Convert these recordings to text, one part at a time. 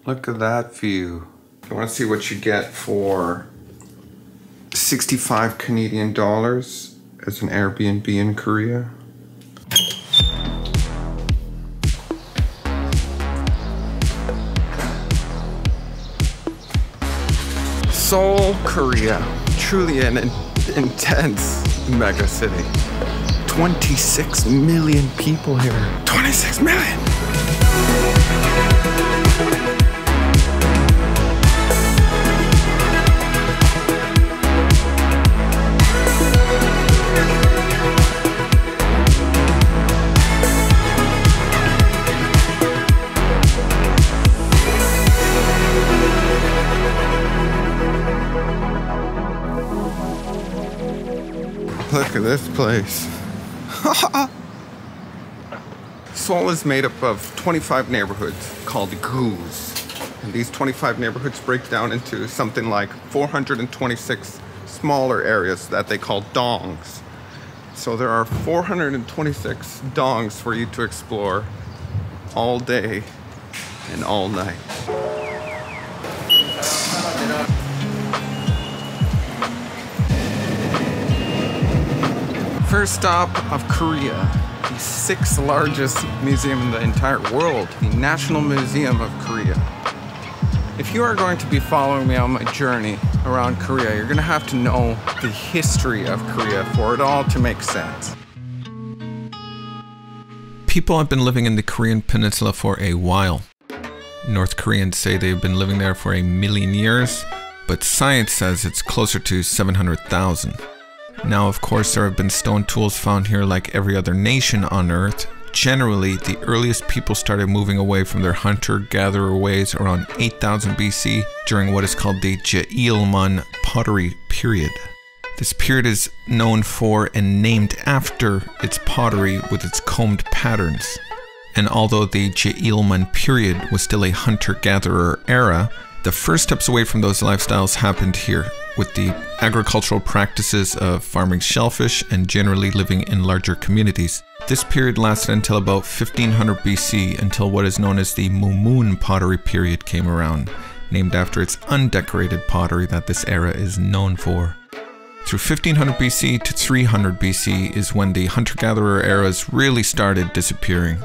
Look at that view. You want to see what you get for 65 Canadian dollars as an Airbnb in Korea? Seoul, Korea. Truly an intense mega city. 26 million people here. 26 million! Look at this place. Seoul is made up of 25 neighborhoods called goos. And these 25 neighborhoods break down into something like 426 smaller areas that they call dongs. So there are 426 dongs for you to explore all day and all night. First stop of Korea, the 6th largest museum in the entire world, the National Museum of Korea. If you are going to be following me on my journey around Korea, you're going to have to know the history of Korea for it all to make sense. People have been living in the Korean peninsula for a while. North Koreans say they've been living there for 1 million years, but science says it's closer to 700,000. Now, of course, there have been stone tools found here like every other nation on Earth. Generally, the earliest people started moving away from their hunter-gatherer ways around 8000 BC during what is called the Jailmun pottery period. This period is known for and named after its pottery with its combed patterns. And although the Jailmun period was still a hunter-gatherer era, the first steps away from those lifestyles happened here, with the agricultural practices of farming shellfish and generally living in larger communities. This period lasted until about 1500 BC, until what is known as the Mumun pottery period came around, named after its undecorated pottery that this era is known for. Through 1500 BC to 300 BC is when the hunter-gatherer eras really started disappearing.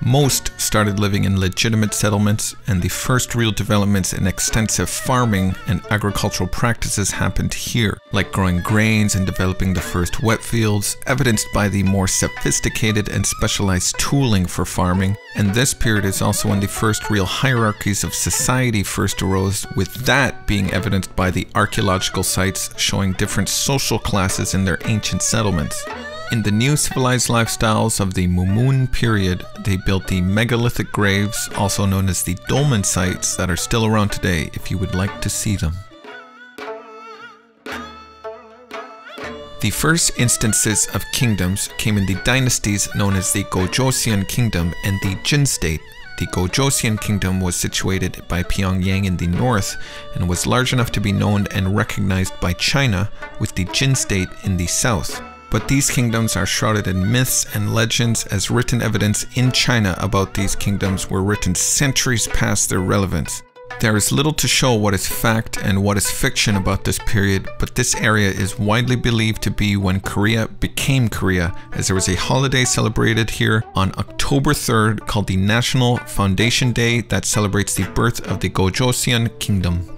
Most started living in legitimate settlements, and the first real developments in extensive farming and agricultural practices happened here, like growing grains and developing the first wet fields, evidenced by the more sophisticated and specialized tooling for farming. And this period is also when the first real hierarchies of society first arose, with that being evidenced by the archaeological sites showing different social classes in their ancient settlements. In the new civilized lifestyles of the Mumun period, they built the megalithic graves, also known as the dolmen sites, that are still around today if you would like to see them. The first instances of kingdoms came in the dynasties known as the Gojoseon Kingdom and the Jin State. The Gojoseon Kingdom was situated by Pyongyang in the north and was large enough to be known and recognized by China, with the Jin State in the south. But these kingdoms are shrouded in myths and legends, as written evidence in China about these kingdoms were written centuries past their relevance. There is little to show what is fact and what is fiction about this period, but this area is widely believed to be when Korea became Korea, as there was a holiday celebrated here on October 3rd called the National Foundation Day that celebrates the birth of the Gojoseon Kingdom.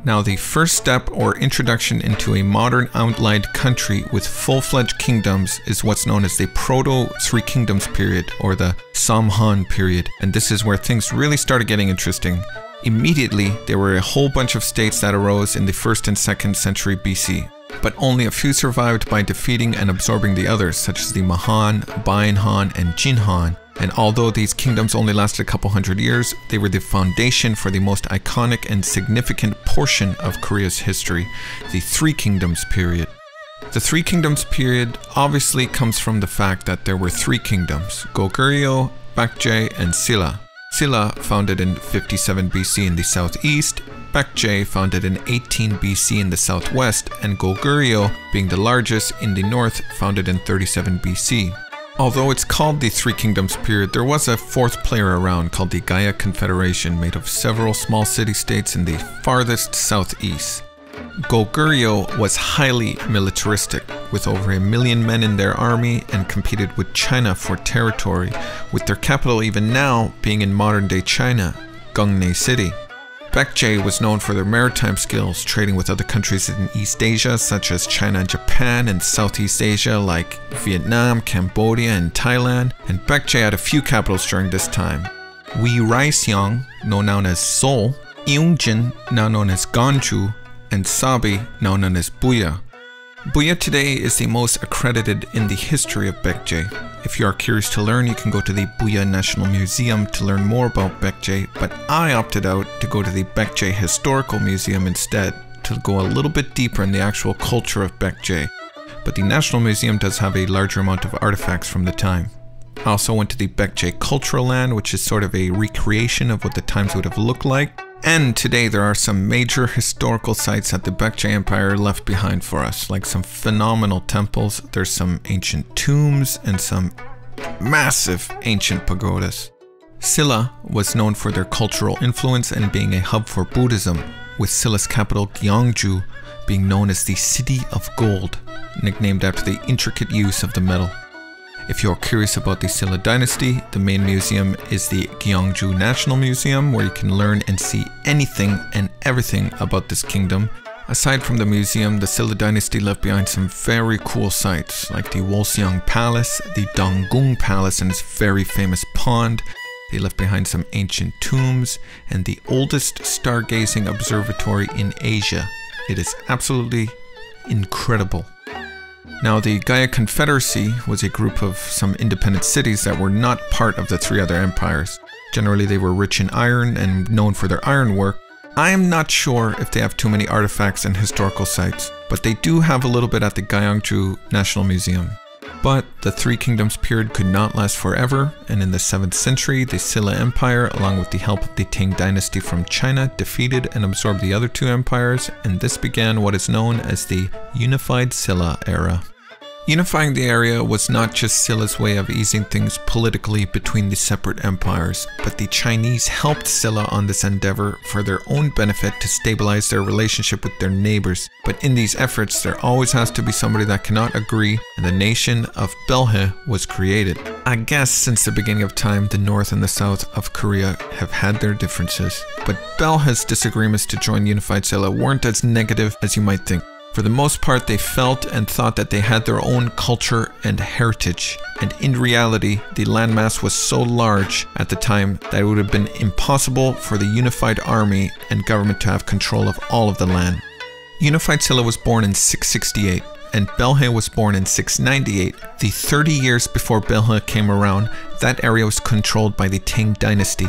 Now, the first step or introduction into a modern outlined country with full-fledged kingdoms is what's known as the Proto-Three Kingdoms period, or the Samhan period, and this is where things really started getting interesting. Immediately, there were a whole bunch of states that arose in the 1st and 2nd century BC, but only a few survived by defeating and absorbing the others, such as the Mahan, Bain Han, and Jin Han. And although these kingdoms only lasted a couple hundred years, they were the foundation for the most iconic and significant portion of Korea's history, the Three Kingdoms period. The Three Kingdoms period obviously comes from the fact that there were three kingdoms, Goguryeo, Baekje, and Silla. Silla, founded in 57 BC in the southeast, Baekje, founded in 18 BC in the southwest, and Goguryeo, being the largest in the north, founded in 37 BC. Although it's called the Three Kingdoms period, there was a fourth player around called the Gaya Confederation, made of several small city-states in the farthest southeast. Goguryeo was highly militaristic, with over 1 million men in their army, and competed with China for territory, with their capital even now being in modern-day China, Gyeongne City. Baekje was known for their maritime skills, trading with other countries in East Asia such as China and Japan, and Southeast Asia like Vietnam, Cambodia, and Thailand. And Baekje had a few capitals during this time. Raseong, now known as Seoul, Yeongjin, now known as Ganju, and Sabi, now known as Buya. Buya today is the most accredited in the history of Baekje. If you are curious to learn, you can go to the Buya National Museum to learn more about Baekje, but I opted out to go to the Baekje Historical Museum instead, to go a little bit deeper in the actual culture of Baekje. But the National Museum does have a larger amount of artifacts from the time. I also went to the Baekje Cultural Land, which is sort of a recreation of what the times would have looked like. And today there are some major historical sites that the Baekje Empire left behind for us, like some phenomenal temples, there's some ancient tombs, and some massive ancient pagodas. Silla was known for their cultural influence and being a hub for Buddhism, with Silla's capital Gyeongju being known as the City of Gold, nicknamed after the intricate use of the metal. If you're curious about the Silla dynasty, the main museum is the Gyeongju National Museum, where you can learn and see anything and everything about this kingdom. Aside from the museum, the Silla dynasty left behind some very cool sites, like the Wolseong Palace, the Donggung Palace and its very famous pond. They left behind some ancient tombs, and the oldest stargazing observatory in Asia. It is absolutely incredible. Now, the Gaya Confederacy was a group of some independent cities that were not part of the three other empires. Generally, they were rich in iron and known for their ironwork. I am not sure if they have too many artifacts and historical sites, but they do have a little bit at the Gyeongju National Museum. But the Three Kingdoms period could not last forever, and in the 7th century, the Silla Empire, along with the help of the Tang dynasty from China, defeated and absorbed the other two empires, and this began what is known as the Unified Silla era. Unifying the area was not just Silla's way of easing things politically between the separate empires, but the Chinese helped Silla on this endeavor for their own benefit to stabilize their relationship with their neighbors. But in these efforts, there always has to be somebody that cannot agree, and the nation of Belhe was created. I guess since the beginning of time, the north and the south of Korea have had their differences, but Belhe's disagreements to join Unified Silla weren't as negative as you might think. For the most part, they felt and thought that they had their own culture and heritage, and in reality, the landmass was so large at the time that it would have been impossible for the unified army and government to have control of all of the land. Unified Silla was born in 668, and Belhe was born in 698. The 30 years before Belhe came around, that area was controlled by the Tang dynasty.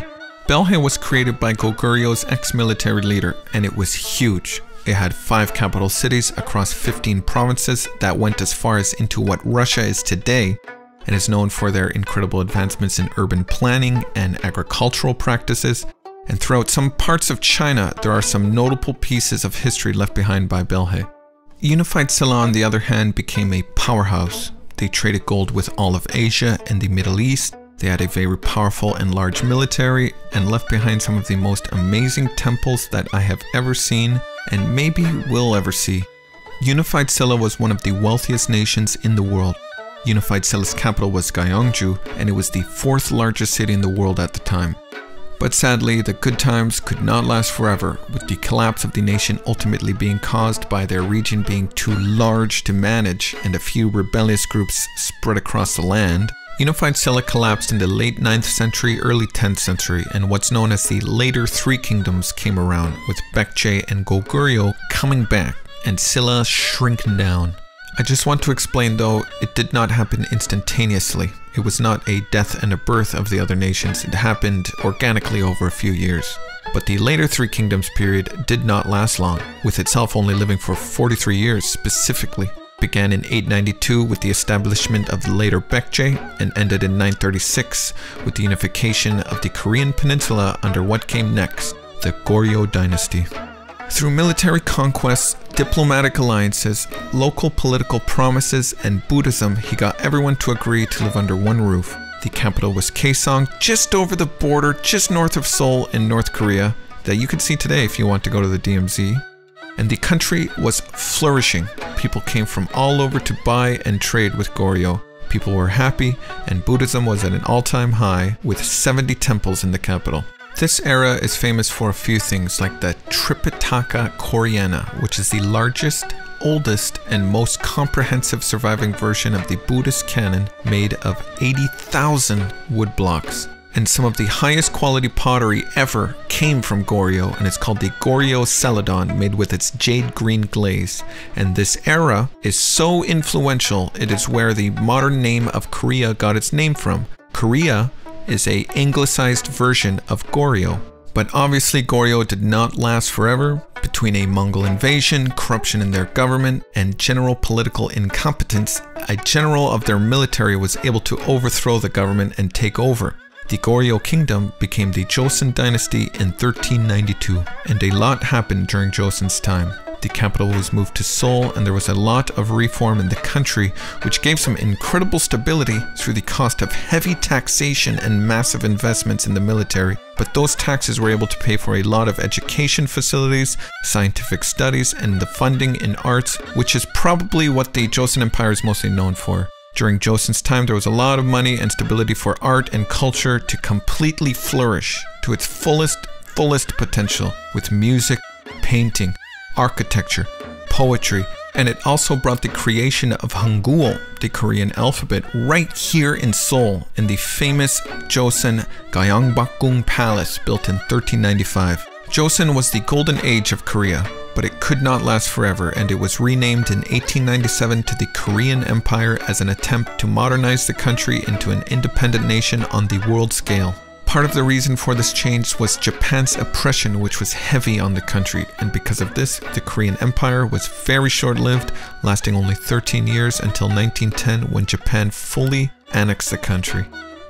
Belhe was created by Goguryeu's ex-military leader, and it was huge. It had 5 capital cities across 15 provinces that went as far as into what Russia is today, and is known for their incredible advancements in urban planning and agricultural practices. And throughout some parts of China, there are some notable pieces of history left behind by Belhe. Unified Silla, on the other hand, became a powerhouse. They traded gold with all of Asia and the Middle East. They had a very powerful and large military, and left behind some of the most amazing temples that I have ever seen, and maybe will ever see. Unified Silla was one of the wealthiest nations in the world. Unified Silla's capital was Gyeongju, and it was the 4th largest city in the world at the time. But sadly, the good times could not last forever, with the collapse of the nation ultimately being caused by their region being too large to manage, and a few rebellious groups spread across the land. Unified Silla collapsed in the late 9th century, early 10th century, and what's known as the later Three Kingdoms came around, with Baekje and Goguryeo coming back, and Silla shrinking down. I just want to explain though, it did not happen instantaneously. It was not a death and a birth of the other nations, it happened organically over a few years. But the later Three Kingdoms period did not last long, with itself only living for 43 years specifically. Began in 892 with the establishment of the later Baekje, and ended in 936 with the unification of the Korean peninsula under what came next, the Goryeo dynasty. Through military conquests, diplomatic alliances, local political promises, and Buddhism, he got everyone to agree to live under one roof. The capital was Kaesong, just over the border, just north of Seoul in North Korea, that you can see today if you want to go to the DMZ. And the country was flourishing. People came from all over to buy and trade with Goryeo. People were happy, and Buddhism was at an all-time high, with 70 temples in the capital. This era is famous for a few things, like the Tripitaka Koreana, which is the largest, oldest, and most comprehensive surviving version of the Buddhist canon, made of 80,000 wood blocks. And some of the highest quality pottery ever came from Goryeo, and it's called the Goryeo Celadon, made with its jade green glaze. And this era is so influential, it is where the modern name of Korea got its name from. Korea is a anglicized version of Goryeo. But obviously Goryeo did not last forever. Between a Mongol invasion, corruption in their government, and general political incompetence, a general of their military was able to overthrow the government and take over. The Goryeo kingdom became the Joseon dynasty in 1392, and a lot happened during Joseon's time. The capital was moved to Seoul, and there was a lot of reform in the country, which gave some incredible stability through the cost of heavy taxation and massive investments in the military. But those taxes were able to pay for a lot of education facilities, scientific studies, and the funding in arts, which is probably what the Joseon Empire is mostly known for. During Joseon's time, there was a lot of money and stability for art and culture to completely flourish to its fullest potential, with music, painting, architecture, poetry, and it also brought the creation of Hangul, the Korean alphabet, right here in Seoul, in the famous Joseon Gyeongbokgung Palace built in 1395. Joseon was the golden age of Korea, but it could not last forever, and it was renamed in 1897 to the Korean Empire as an attempt to modernize the country into an independent nation on the world scale. Part of the reason for this change was Japan's oppression, which was heavy on the country, and because of this, the Korean Empire was very short-lived, lasting only 13 years until 1910, when Japan fully annexed the country.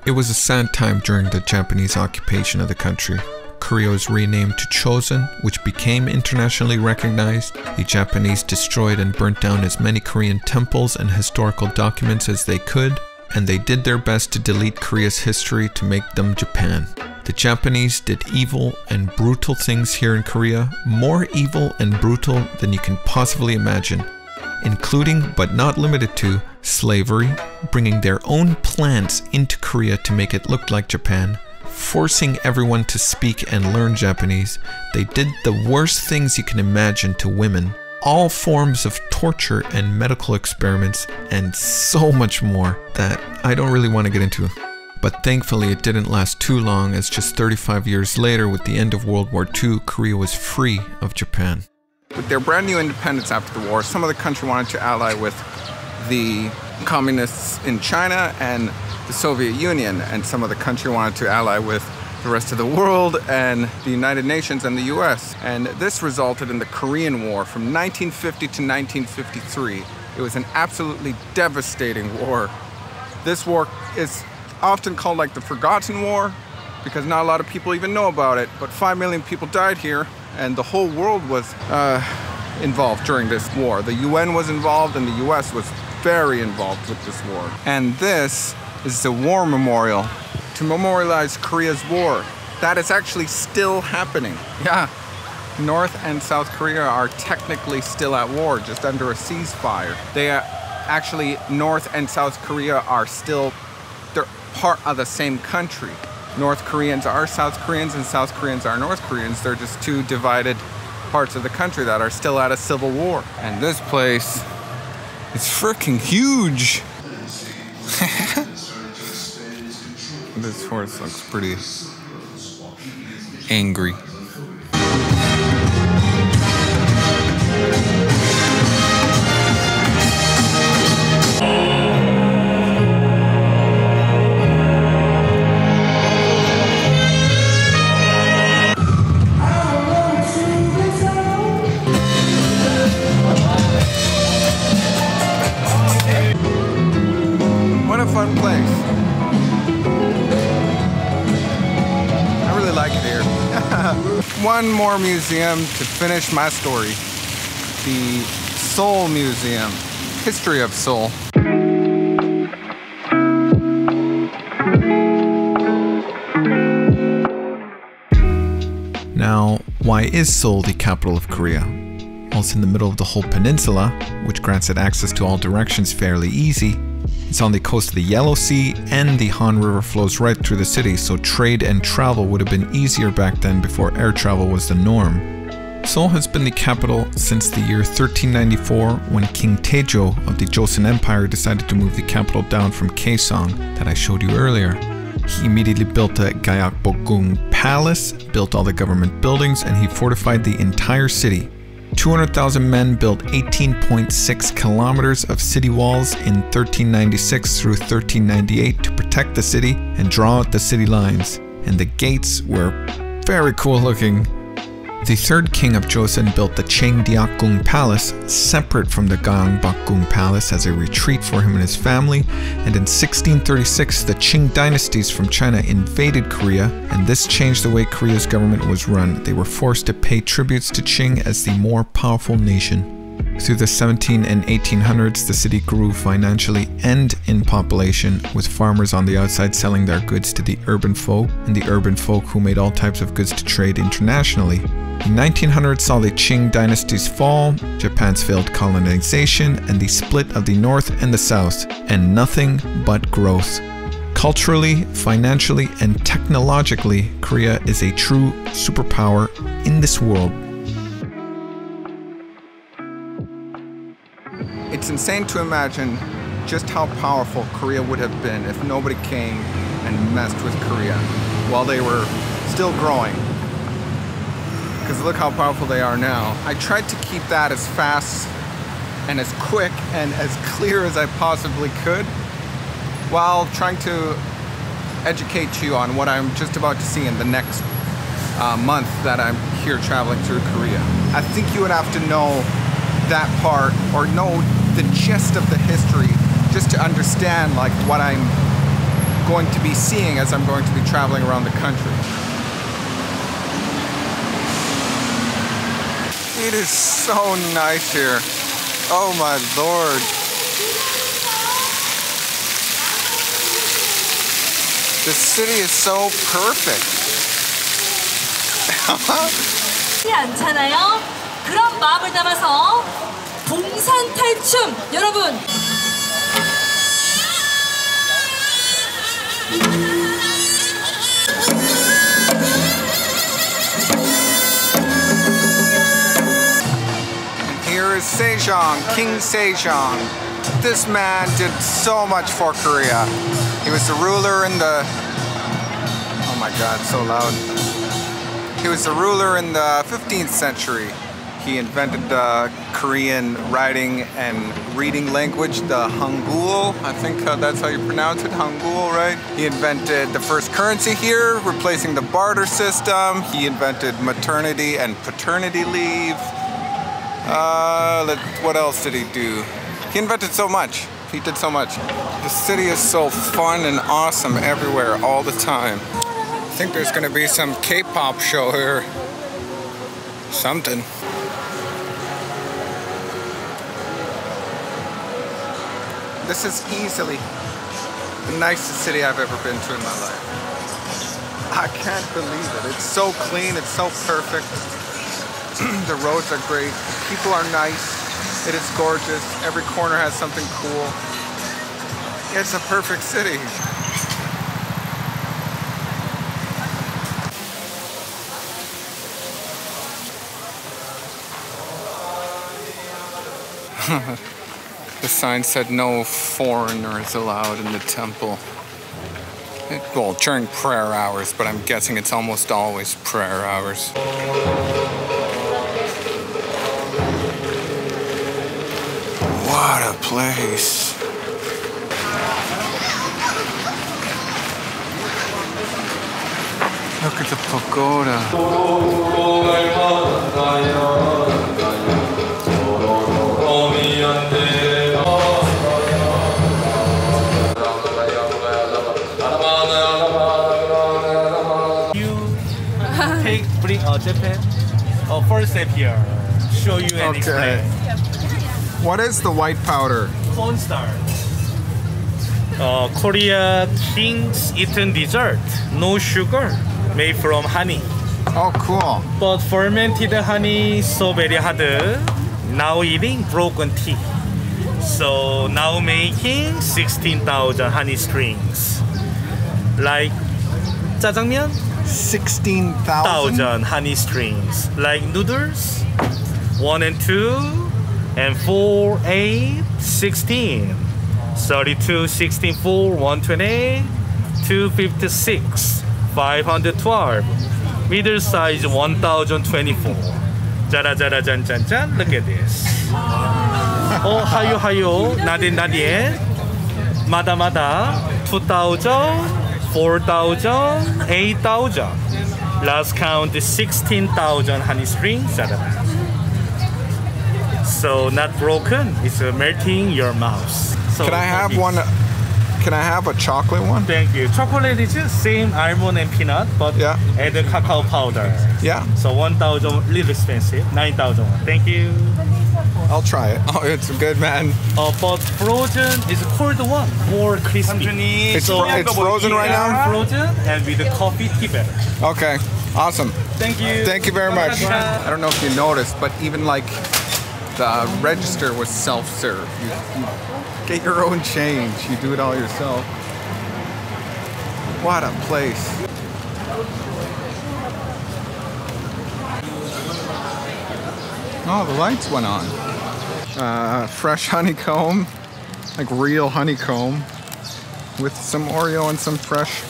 It was a sad time during the Japanese occupation of the country. Korea was renamed to Chosun, which became internationally recognized. The Japanese destroyed and burnt down as many Korean temples and historical documents as they could, and they did their best to delete Korea's history to make them Japan. The Japanese did evil and brutal things here in Korea, more evil and brutal than you can possibly imagine, including, but not limited to, slavery, bringing their own plants into Korea to make it look like Japan, forcing everyone to speak and learn Japanese. They did the worst things you can imagine to women, all forms of torture and medical experiments, and so much more that I don't really want to get into. But thankfully it didn't last too long, as just 35 years later, with the end of World War II, Korea was free of Japan. With their brand new independence after the war, some of the country wanted to ally with the communists in China and the Soviet Union, and some of the country wanted to ally with the rest of the world and the United Nations and the US. And this resulted in the Korean War from 1950 to 1953. It was an absolutely devastating war. This war is often called like the Forgotten War because not a lot of people even know about it, but 5 million people died here, and the whole world was involved during this war. The UN was involved, and the US was very involved with this war. And this is the war memorial to memorialize Korea's war. That is actually still happening. Yeah, North and South Korea are technically still at war, just under a ceasefire. They are actually, North and South Korea are still, they're part of the same country. North Koreans are South Koreans and South Koreans are North Koreans. They're just two divided parts of the country that are still at a civil war. And this place is freaking huge. This horse looks pretty angry. What a fun place. I really like it here. One more museum to finish my story. the Seoul Museum, history of Seoul. Now, why is Seoul the capital of Korea? Well, it's in the middle of the whole peninsula, which grants it access to all directions fairly easy. It's on the coast of the Yellow Sea, and the Han River flows right through the city, so trade and travel would have been easier back then before air travel was the norm. Seoul has been the capital since the year 1394, when King Taejo of the Joseon Empire decided to move the capital down from Kaesong that I showed you earlier. He immediately built the Gyeongbokgung Palace, built all the government buildings, and he fortified the entire city. 200,000 men built 18.6 kilometers of city walls in 1396 through 1398 to protect the city and draw out the city lines. And the gates were very cool looking. The third king of Joseon built the Cheongdeokgung Palace, separate from the Gyeongbokgung Palace, as a retreat for him and his family, and in 1636 the Qing dynasties from China invaded Korea, and this changed the way Korea's government was run. They were forced to pay tributes to Qing as the more powerful nation. Through the 17 and 1800s, the city grew financially and in population, with farmers on the outside selling their goods to the urban folk, and the urban folk who made all types of goods to trade internationally. The 1900s saw the Qing dynasty's fall, Japan's failed colonization, and the split of the North and the South, and nothing but growth. Culturally, financially, and technologically, Korea is a true superpower in this world. It's insane to imagine just how powerful Korea would have been if nobody came and messed with Korea while they were still growing. Because look how powerful they are now. I tried to keep that as fast and as quick and as clear as I possibly could, while trying to educate you on what I'm just about to see in the next month that I'm here traveling through Korea. I think you would have to know that part, or know the gist of the history, just to understand like what I'm going to be seeing as I'm going to be traveling around the country. It is so nice here. Oh my lord. The city is so perfect. 않잖아요. 그런 마음을 담아서 봉산 탈춤 여러분. Here is Sejong, King Sejong. This man did so much for Korea. He was the ruler in the... Oh my god, so loud. He was the ruler in the 15th century. He invented the Korean writing and reading language, the Hangul. I think that's how you pronounce it, Hangul, right? He invented the first currency here, replacing the barter system. He invented maternity and paternity leave. What else did he do? He invented so much. He did so much. The city is so fun and awesome everywhere, all the time. I think there's gonna be some K-pop show here. Something. This is easily the nicest city I've ever been to in my life. I can't believe it. It's so clean, it's so perfect. The roads are great, people are nice, it is gorgeous, every corner has something cool. It's a perfect city. The sign said no foreigners allowed in the temple. Well, during prayer hours, but I'm guessing it's almost always prayer hours. What a place. Look at the pagoda. Bring Japan first step here. show you and explain. What is the white powder? Cornstarch. Korea King's eaten dessert. No sugar. Made from honey. Oh, cool. But fermented honey so very hard. Now eating broken tea. So now making 16,000 honey strings. Like 짜장면? 16,000 honey strings. Like noodles? 1 and 2 and 4, 8, 16. 32, 16, 4, 128, 256, 512. Middle size 1024. 짜라짜라짠짠짠. Look at this. Oh, 하요. Not yet. 마다. 2,000, 4,000, 8,000. Last count is 16,000 honey strings. So not broken. It's melting your mouth. So Can I have one? Can I have a chocolate one? Thank you. Chocolate is the same almond and peanut, but Yeah. add the cacao powder. Yeah, So 1,000, little expensive. 9,000. Thank you. I'll try it. Oh, it's good, man. But frozen is cold one, more crispy. It's frozen right now? Frozen and with the coffee tea better. Okay, awesome. Thank you. Thank you very much. 감사합니다. I don't know if you noticed, but even like the register was self-serve. You get your own change. You do it all yourself. What a place. Oh, the lights went on. Fresh honeycomb, like real honeycomb, with some Oreo and some fresh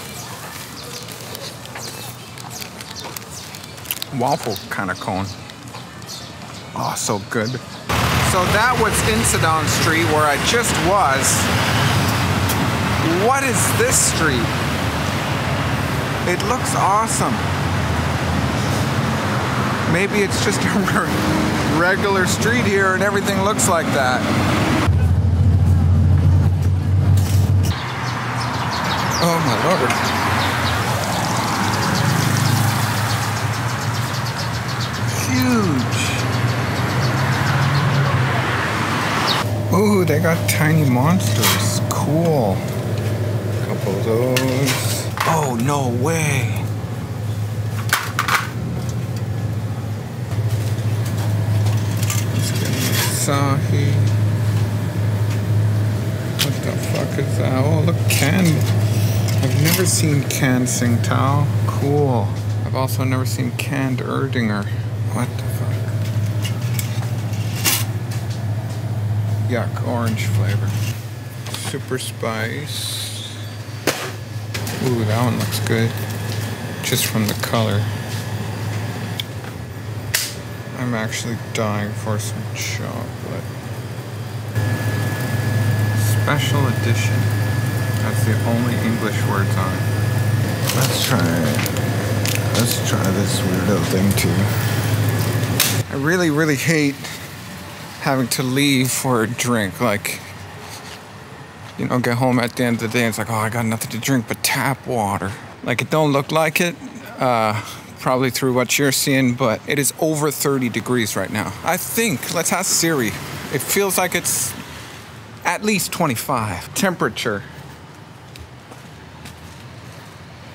waffle kind of cone. Oh, so good. So that was Incident Street where I just was. What is this street? It looks awesome. Maybe it's just a regular street here and everything looks like that. Oh my Lord. Huge. Ooh, they got tiny monsters. Cool. Couple of those. Oh, no way. Asahi. What the fuck is that? Oh, look, canned. I've never seen canned Tsingtao. Cool. I've also never seen canned Erdinger. What the fuck? Yuck, orange flavor. Super spice. Ooh, that one looks good. Just from the color. I'm actually dying for some chocolate. Special edition. That's the only English words on it. Let's try this weirdo thing too. I really, really hate having to leave for a drink. Like, you know, get home at the end of the day and it's like, oh, I got nothing to drink but tap water. Like, it don't look like it. Probably through what you're seeing, but it is over 30 degrees right now. I think, let's ask Siri. It feels like it's at least 25. Temperature.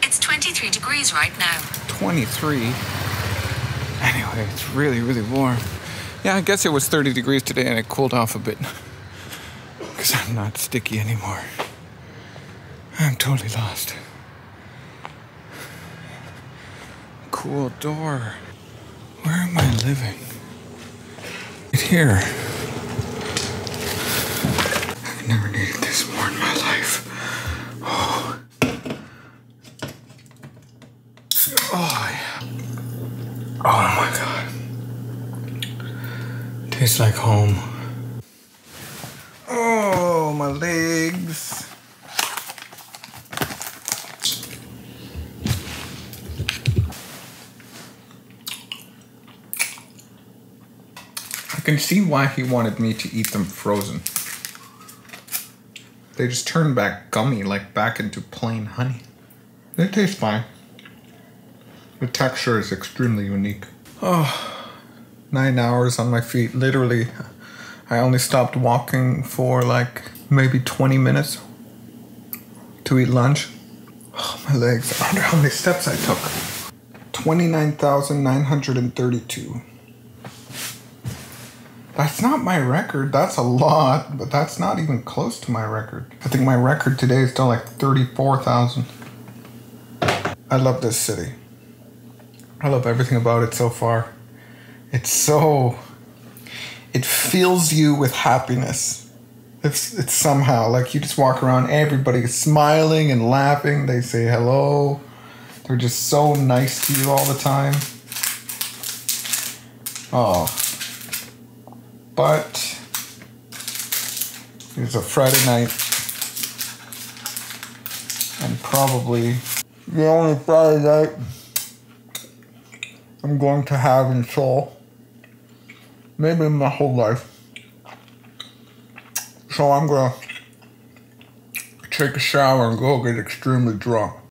It's 23 degrees right now. 23. Anyway, it's really, really warm. Yeah, I guess it was 30 degrees today and it cooled off a bit. Because I'm not sticky anymore. I'm totally lost. Cool door. Where am I living? Right here. I've never needed this more in my life. Oh. Oh, yeah. Oh my God. Tastes like home. Oh, my legs. I can see why he wanted me to eat them frozen. They just turn back gummy, like back into plain honey. They taste fine. The texture is extremely unique. Oh, 9 hours on my feet. Literally, I only stopped walking for like maybe 20 minutes to eat lunch. Oh, my legs. I wonder how many steps I took. 29,932. That's not my record. That's a lot, but that's not even close to my record. I think my record today is still like 34,000. I love this city. I love everything about it so far. It fills you with happiness. It's somehow like you just walk around, everybody's smiling and laughing. They say hello. They're just so nice to you all the time. Oh. But it's a Friday night, and probably the only Friday night I'm going to have in Seoul, maybe in my whole life. So I'm gonna take a shower and go get extremely drunk.